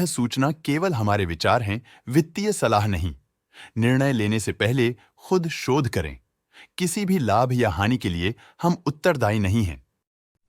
सूचना केवल हमारे विचार हैं, वित्तीय सलाह नहीं। निर्णय लेने से पहले खुद शोध करें। किसी भी लाभ या हानि के लिए हम उत्तरदायी नहीं हैं।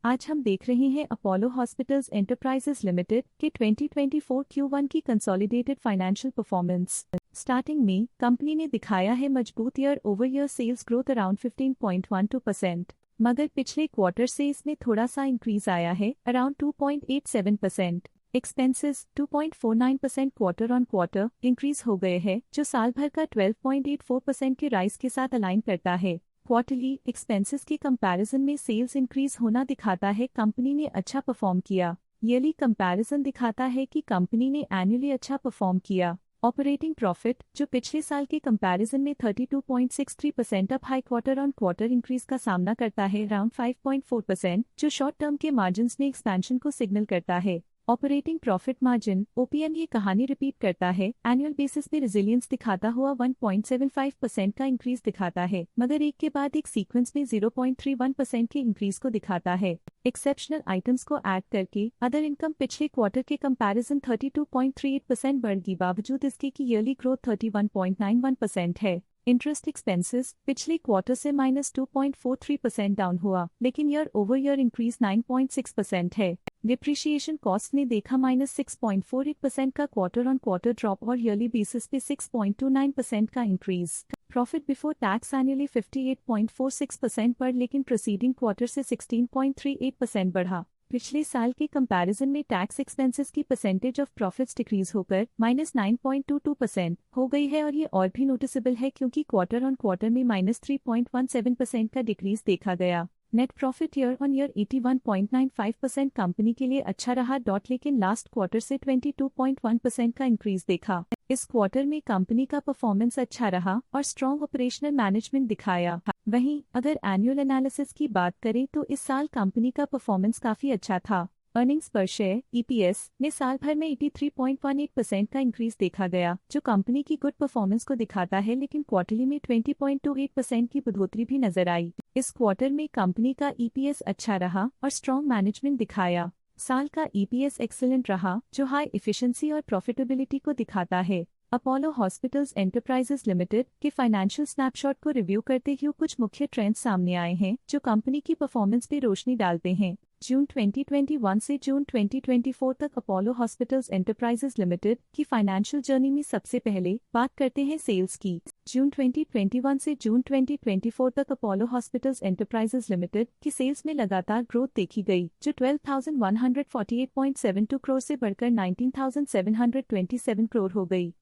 आज हम देख रहे हैं अपोलो हॉस्पिटल्स एंटरप्राइजेस लिमिटेड के 2024 Q1 की कंसोलिडेटेड फाइनेंशियल परफॉर्मेंस। स्टार्टिंग में कंपनी ने दिखाया है मजबूत year over year sales growth around 15.12%, मगर पिछले क्वार्टर से इसमें थोड़ा सा इंक्रीज आया है around 2.87%। Expenses 2.49% quarter on quarter increase हो गए हैं, जो साल भर का 12.84% के राइज के साथ अलाइन करता है। क्वार्टरली एक्सपेंसेस के कंपैरिजन में सेल्स इंक्रीज होना दिखाता है कंपनी ने अच्छा परफॉर्म किया। ईयरली कंपैरिजन दिखाता है कि कंपनी ने एनुअली अच्छा परफॉर्म किया। ऑपरेटिंग प्रॉफिट, जो पिछले साल के कंपैरिजन में 32.63% up high quarter on quarter increase का सामना करता है अराउंड 5.4%, जो शॉर्ट टर्म के मार्जिन्स में एक्सपेंशन को सिग्नल करता है। ऑपरेटिंग प्रॉफिट मार्जिन OPM ये कहानी रिपीट करता है, एनुअल बेसिस पे रेजिलियंस दिखाता हुआ 1.75% का इंक्रीज दिखाता है, मगर एक के बाद एक सीक्वेंस में 0.31% के इंक्रीज को दिखाता है। एक्सेप्शनल आइटम्स को ऐड करके अदर इनकम पिछले क्वार्टर के कंपैरिजन 32.38% बढ़ गई, बावजूद इसके की ईयरली ग्रोथ 31.91% है। इंटरेस्ट एक्सपेंसेस पिछले क्वार्टर से -2.43% डाउन हुआ, लेकिन ईयर ओवर ईयर इंक्रीज 9.6% है। डिप्रिशिएशन कॉस्ट ने देखा -6.48% का क्वार्टर ऑन क्वार्टर ड्रॉप और ईयरली बेसिस पे 6.29% का increase. Profit before tax annually 58.46% पर, लेकिन प्रीसीडिंग क्वार्टर से 16.38% बढ़ा। पिछले साल के कंपैरिजन में टैक्स एक्सपेंसेस की परसेंटेज ऑफ प्रॉफिट्स डिक्रीज होकर -9.22% हो गई है, और ये और भी नोटिसेबल है क्योंकि क्वार्टर ऑन क्वार्टर में -3.17% का डिक्रीज देखा गया। Net profit year on year 81.95% company के लिए अच्छा रहा, लेकिन लास्ट क्वार्टर से 22.1% का इंक्रीज देखा। इस क्वार्टर में कंपनी का परफॉर्मेंस अच्छा रहा और स्ट्रॉन्ग ऑपरेशनल मैनेजमेंट दिखाया। वहीं अगर एनुअल एनालिसिस की बात करें तो इस साल कंपनी का परफॉर्मेंस काफी अच्छा था। अर्निंग्स पर शेयर EPS ने साल भर में 83.18% का इंक्रीज देखा गया, जो कंपनी की गुड परफॉर्मेंस को दिखाता है, लेकिन क्वार्टरली में 20.28% की बढ़ोतरी भी नजर आई। इस क्वार्टर में कंपनी का EPS अच्छा रहा और स्ट्रॉन्ग मैनेजमेंट दिखाया। साल का EPS एक्सीलेंट रहा, जो हाई एफिशिएंसी और प्रॉफिटेबिलिटी को दिखाता है। अपोलो हॉस्पिटल्स एंटरप्राइजेस लिमिटेड के फाइनेंशियल स्नैपशॉट को रिव्यू करते हुए कुछ मुख्य ट्रेंड्स सामने आए हैं, जो कंपनी की परफॉर्मेंस पे रोशनी डालते हैं। जून 2021 से जून 2024 तक अपोलो हॉस्पिटल्स एंटरप्राइजेस लिमिटेड की फाइनेंशियल जर्नी में सबसे पहले बात करते हैं सेल्स की। जून 2021 से जून 2024 तक अपोलो हॉस्पिटल्स एंटरप्राइजेस लिमिटेड की सेल्स में लगातार ग्रोथ देखी गई, जो 12,148.72 करोड़ से बढ़कर 19,727 करोड़ हो गई।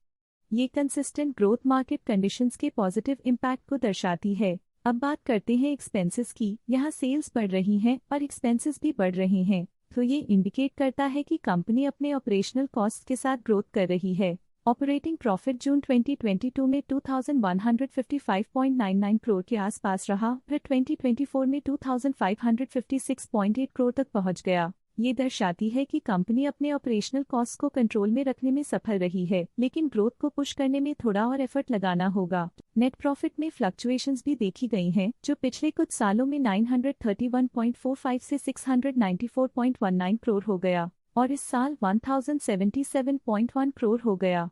ये कंसिस्टेंट ग्रोथ मार्केट कंडीशंस के पॉजिटिव इम्पैक्ट को दर्शाती है। अब बात करते हैं एक्सपेंसेस की। यहाँ सेल्स बढ़ रही हैं और एक्सपेंसेस भी बढ़ रहे हैं, तो ये इंडिकेट करता है कि कंपनी अपने ऑपरेशनल कॉस्ट के साथ ग्रोथ कर रही है। ऑपरेटिंग प्रॉफिट जून 2022 में 2,155.99 करोड़ के आसपास रहा, फिर 2024 में 2,556.8 करोड़ तक पहुंच गया। ये दर्शाती है कि कंपनी अपने ऑपरेशनल कॉस्ट को कंट्रोल में रखने में सफल रही है, लेकिन ग्रोथ को पुश करने में थोड़ा और एफर्ट लगाना होगा। नेट प्रॉफिट में फ्लक्चुएशंस भी देखी गई हैं, जो पिछले कुछ सालों में 931.45 से 694.19 करोड़ हो गया और इस साल 1077.1 करोड़ हो गया।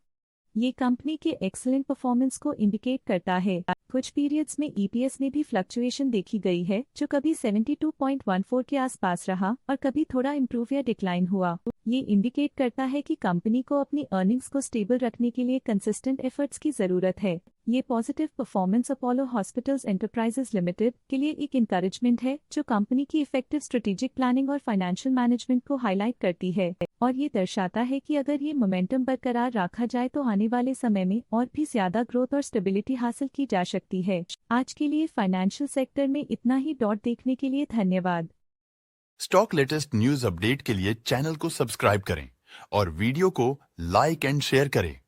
ये कंपनी के एक्सीलेंट परफॉर्मेंस को इंडिकेट करता है। कुछ पीरियड्स में EPS में भी फ्लक्चुएशन देखी गई है, जो कभी 72.14 के आसपास रहा और कभी थोड़ा इम्प्रूव या डिक्लाइन हुआ। ये इंडिकेट करता है कि कंपनी को अपनी अर्निंग्स को स्टेबल रखने के लिए कंसिस्टेंट एफर्ट्स की जरूरत है। ये positive performance Apollo hospitals enterprises limited के लिए एक इंकरेजमेंट है, जो कंपनी की इफेक्टिव स्ट्रेटेजिक प्लानिंग और फाइनेंशियल मैनेजमेंट को हाईलाइट करती है, और ये दर्शाता है कि अगर ये मोमेंटम बरकरार रखा जाए तो आने वाले समय में और भी ज्यादा ग्रोथ और स्टेबिलिटी हासिल की जा सकती है। आज के लिए फाइनेंशियल सेक्टर में इतना ही। देखने के लिए धन्यवाद। स्टॉक लेटेस्ट न्यूज अपडेट के लिए चैनल को सब्सक्राइब करें और वीडियो को लाइक एंड शेयर करें।